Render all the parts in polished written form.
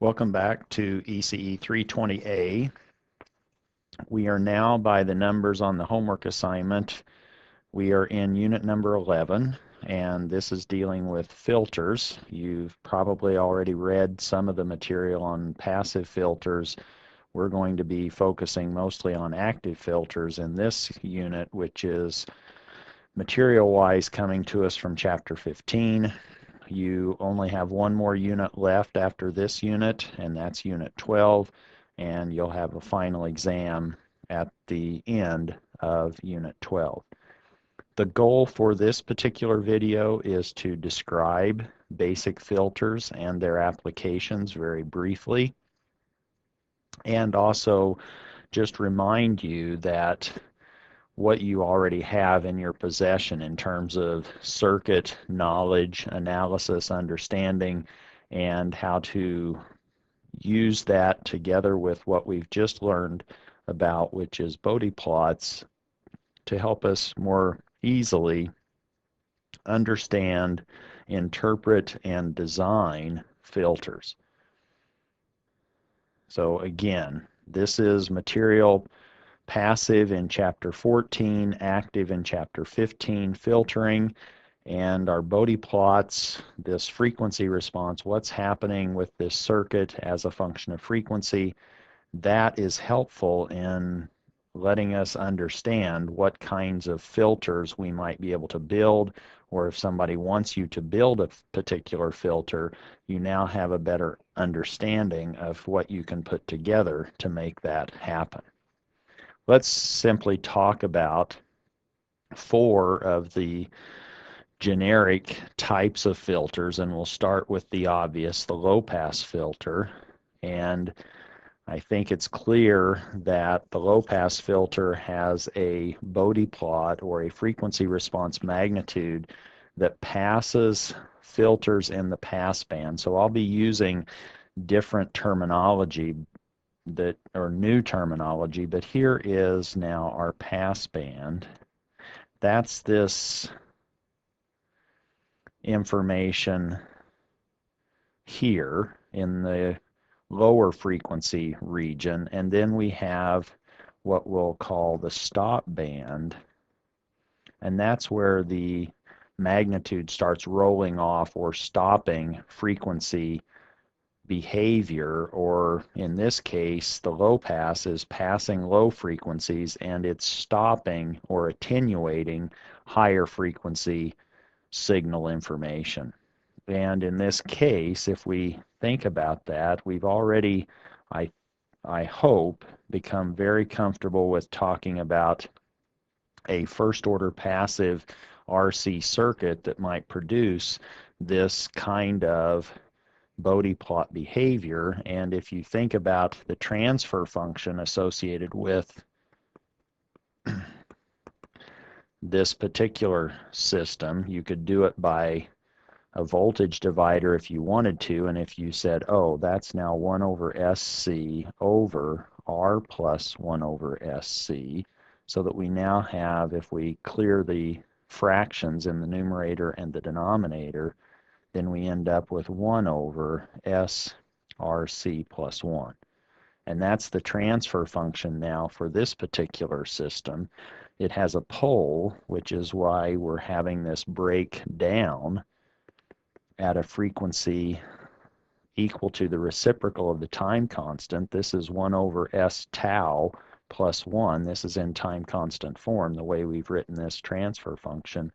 Welcome back to ECE 320A. We are now, by the numbers on the homework assignment, we are in unit number 11, and this is dealing with filters. You've probably already read some of the material on passive filters. We're going to be focusing mostly on active filters in this unit, which is material-wise coming to us from Chapter 15. You only have one more unit left after this unit, and that's Unit 12, and you'll have a final exam at the end of Unit 12. The goal for this particular video is to describe basic filters and their applications very briefly, and also just remind you that what you already have in your possession in terms of circuit knowledge, analysis, understanding, and how to use that together with what we've just learned about, which is Bode plots, to help us more easily understand, interpret, and design filters. So again, this is material passive in Chapter 14, active in Chapter 15, filtering, and our Bode plots, this frequency response, what's happening with this circuit as a function of frequency. That is helpful in letting us understand what kinds of filters we might be able to build, or if somebody wants you to build a particular filter, you now have a better understanding of what you can put together to make that happen. Let's simply talk about 4 of the generic types of filters, and we'll start with the obvious, the low-pass filter. And I think it's clear that the low-pass filter has a Bode plot, or a frequency response magnitude, that passes filters in the pass band. So I'll be using different terminology or new terminology, but here is now our pass band. That's this information here in the lower frequency region, and then we have what we'll call the stop band, and that's where the magnitude starts rolling off or stopping frequency behavior, or in this case, the low pass is passing low frequencies and it's stopping or attenuating higher frequency signal information. And in this case, if we think about that, we've already, I hope, become very comfortable with talking about a first order passive RC circuit that might produce this kind of Bode plot behavior. And if you think about the transfer function associated with this particular system, you could do it by a voltage divider if you wanted to, and if you said, oh, that's now 1 over SC over R plus 1 over SC, so that we now have, if we clear the fractions in the numerator and the denominator, then we end up with 1 over SRC plus 1. And that's the transfer function now for this particular system. It has a pole, which is why we're having this break down at a frequency equal to the reciprocal of the time constant. This is 1 over S tau plus 1. This is in time constant form, the way we've written this transfer function.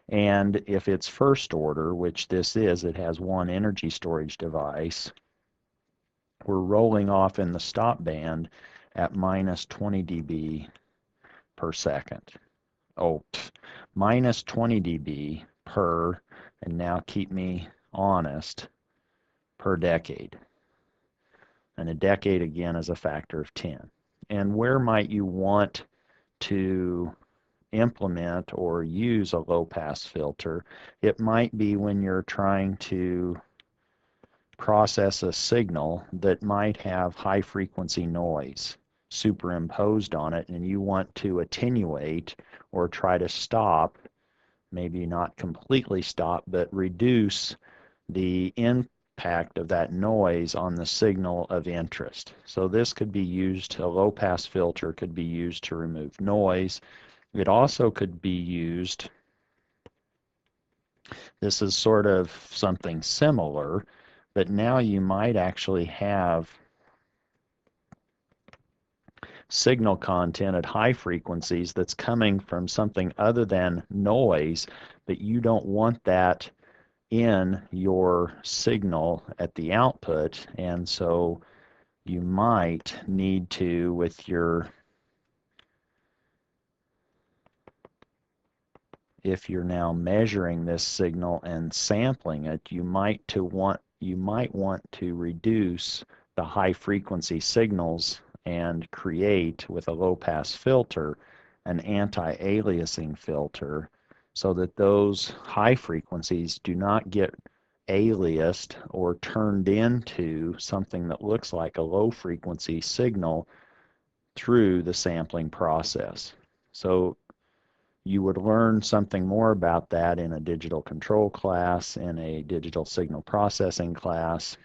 And if it's first order, which this is, it has one energy storage device, we're rolling off in the stop band at minus 20 dB per second. Oh, minus 20 dB per, and now keep me honest, per decade. And a decade, again, is a factor of 10. And where might you want to implement or use a low-pass filter? It might be when you're trying to process a signal that might have high-frequency noise superimposed on it, and you want to attenuate or try to stop, maybe not completely stop, but reduce the impact of that noise on the signal of interest. So this could be used, a low-pass filter could be used to remove noise. It also could be used, this is sort of something similar, but now you might actually have signal content at high frequencies that's coming from something other than noise, but you don't want that in your signal at the output, and so you might need to, with your, if you're now measuring this signal and sampling it, you might want to reduce the high frequency signals and create, with a low pass filter, an anti-aliasing filter so that those high frequencies do not get aliased or turned into something that looks like a low frequency signal through the sampling process. So you would learn something more about that in a digital control class, in a digital signal processing class,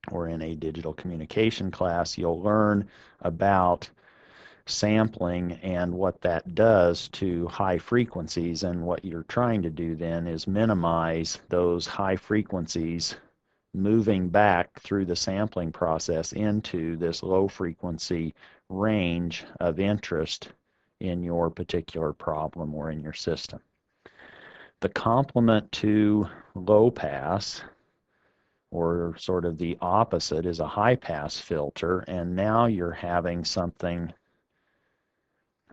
or in a digital communication class. You'll learn about sampling and what that does to high frequencies, and what you're trying to do then is minimize those high frequencies moving back through the sampling process into this low frequency range of interest in your particular problem or in your system. The complement to low pass, or sort of the opposite, is a high pass filter, and now you're having something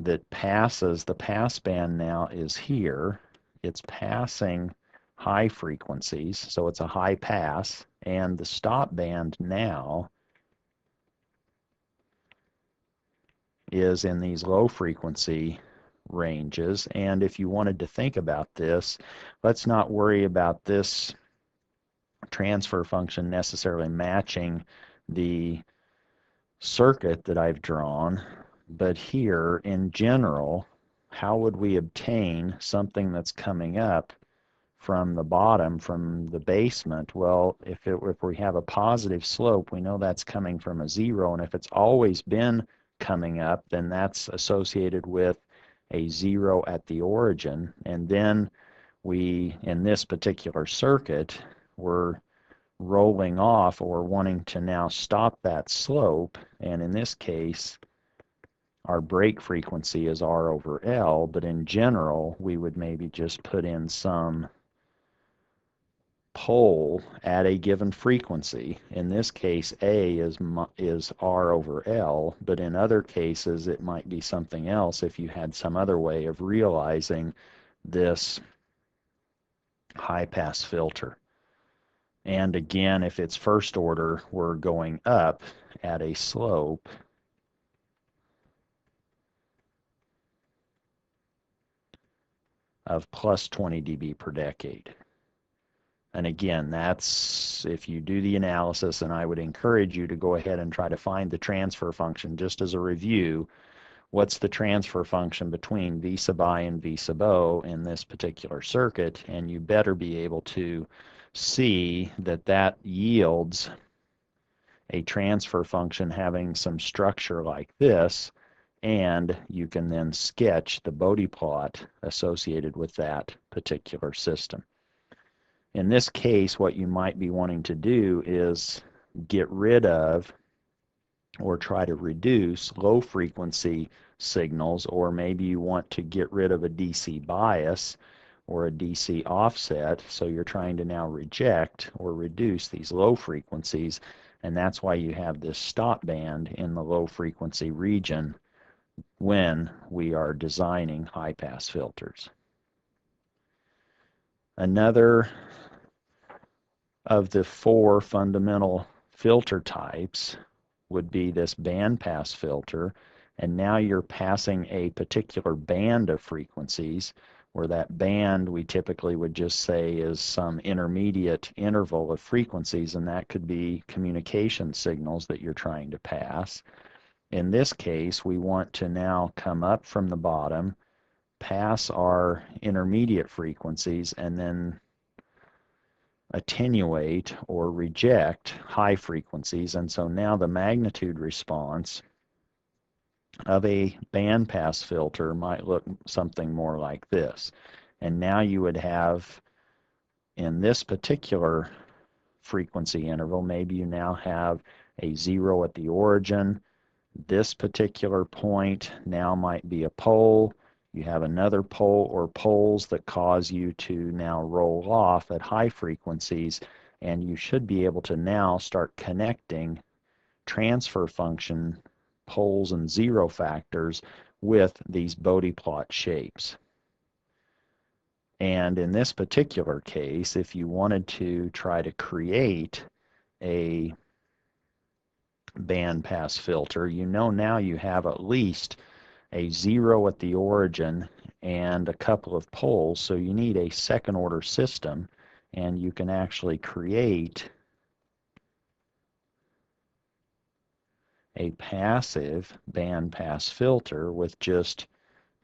that passes, the pass band now is here, it's passing high frequencies, so it's a high pass, and the stop band now is in these low frequency ranges. And if you wanted to think about this, let's not worry about this transfer function necessarily matching the circuit that I've drawn, but here in general, how would we obtain something that's coming up from the bottom, from the basement? Well, if we have a positive slope, we know that's coming from a zero, and if it's always been coming up, then that's associated with a zero at the origin. And then we, in this particular circuit, we're rolling off or wanting to now stop that slope, and in this case our break frequency is R over L, but in general we would maybe just put in some pole at a given frequency. In this case A is R over L, but in other cases it might be something else if you had some other way of realizing this high pass filter. And again, if it's first order, we're going up at a slope of plus 20 dB per decade. And again, that's if you do the analysis, and I would encourage you to go ahead and try to find the transfer function. Just as a review, what's the transfer function between V sub I and V sub O in this particular circuit? And you better be able to see that that yields a transfer function having some structure like this, and you can then sketch the Bode plot associated with that particular system. In this case, what you might be wanting to do is get rid of or try to reduce low frequency signals, or maybe you want to get rid of a DC bias or a DC offset, so you're trying to now reject or reduce these low frequencies, and that's why you have this stop band in the low frequency region when we are designing high pass filters. Another of the four fundamental filter types would be this bandpass filter, and now you're passing a particular band of frequencies, where that band we typically would just say is some intermediate interval of frequencies, and that could be communication signals that you're trying to pass. In this case, we want to now come up from the bottom, pass our intermediate frequencies, and then attenuate or reject high frequencies. And so now the magnitude response of a bandpass filter might look something more like this. And now you would have, in this particular frequency interval, maybe you now have a 0 at the origin. This particular point now might be a pole. You have another pole or poles that cause you to now roll off at high frequencies, and you should be able to now start connecting transfer function poles and zero factors with these Bode plot shapes. And in this particular case, if you wanted to try to create a bandpass filter, you know now you have at least a 0 at the origin and a couple of poles, so you need a second order system, and you can actually create a passive bandpass filter with just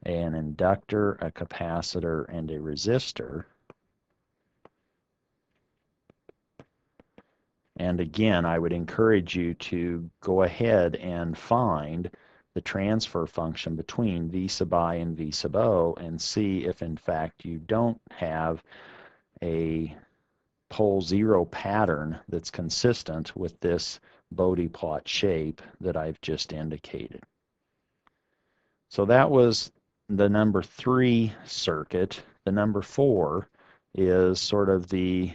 an inductor, a capacitor, and a resistor. And again, I would encourage you to go ahead and find the transfer function between V sub I and V sub O and see if in fact you don't have a pole zero pattern that's consistent with this Bode plot shape that I've just indicated. So that was the number 3 circuit. The number 4 is sort of the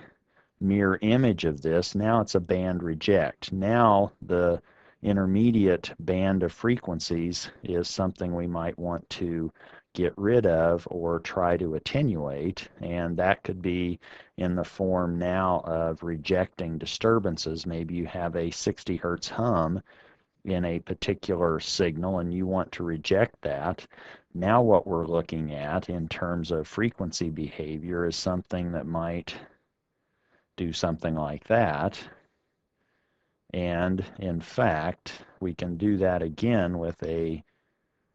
mirror image of this. Now it's a band reject. Now the intermediate band of frequencies is something we might want to get rid of or try to attenuate, and that could be in the form now of rejecting disturbances. Maybe you have a 60 hertz hum in a particular signal and you want to reject that. Now what we're looking at in terms of frequency behavior is something that might do something like that. And in fact, we can do that again with a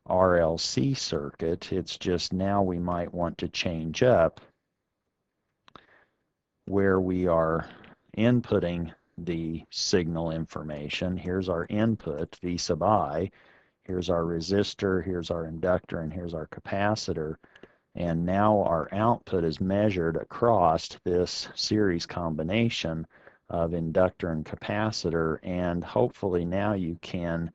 RLC circuit. It's just now we might want to change up where we are inputting the signal information. Here's our input, V sub I. Here's our resistor, here's our inductor, and here's our capacitor. And now our output is measured across this series combination of inductor and capacitor, and hopefully now you can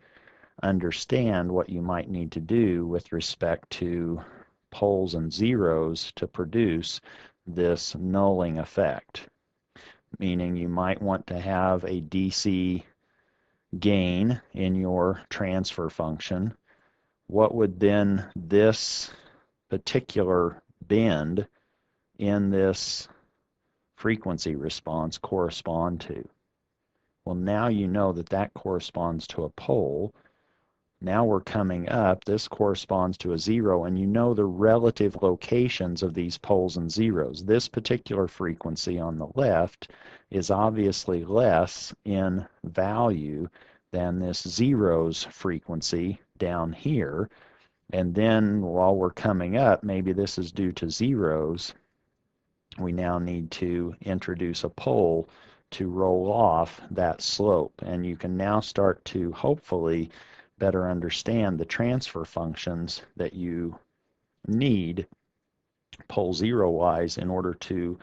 understand what you might need to do with respect to poles and zeros to produce this nulling effect. Meaning you might want to have a DC gain in your transfer function. What would then this particular bend in this frequency response correspond to? Well, now you know that that corresponds to a pole. Now we're coming up, this corresponds to a 0, and you know the relative locations of these poles and zeros. This particular frequency on the left is obviously less in value than this zeros frequency down here. And then while we're coming up, maybe this is due to zeros, we now need to introduce a pole to roll off that slope. And you can now start to hopefully better understand the transfer functions that you need pole zero wise in order to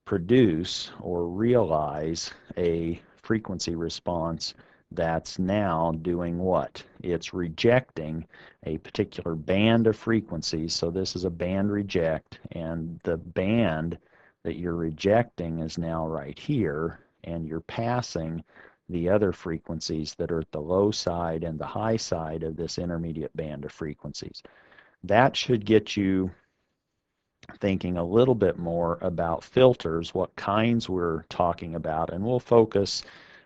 produce or realize a frequency response that's now doing what? It's rejecting a particular band of frequencies. So this is a band reject, and the band that you're rejecting is now right here, and you're passing the other frequencies that are at the low side and the high side of this intermediate band of frequencies. That should get you thinking a little bit more about filters, what kinds we're talking about, and we'll focus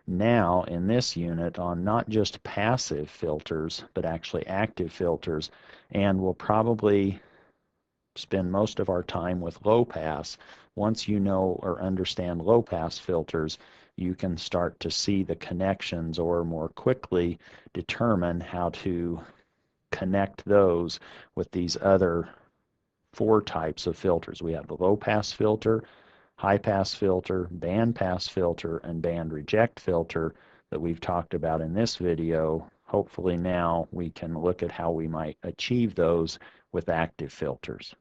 now in this unit on not just passive filters, but actually active filters, and we'll probably spend most of our time with low pass. Once you know or understand low pass filters, you can start to see the connections or more quickly determine how to connect those with these other 4 types of filters. We have the low pass filter, high pass filter, band pass filter, and band reject filter that we've talked about in this video. Hopefully now we can look at how we might achieve those with active filters.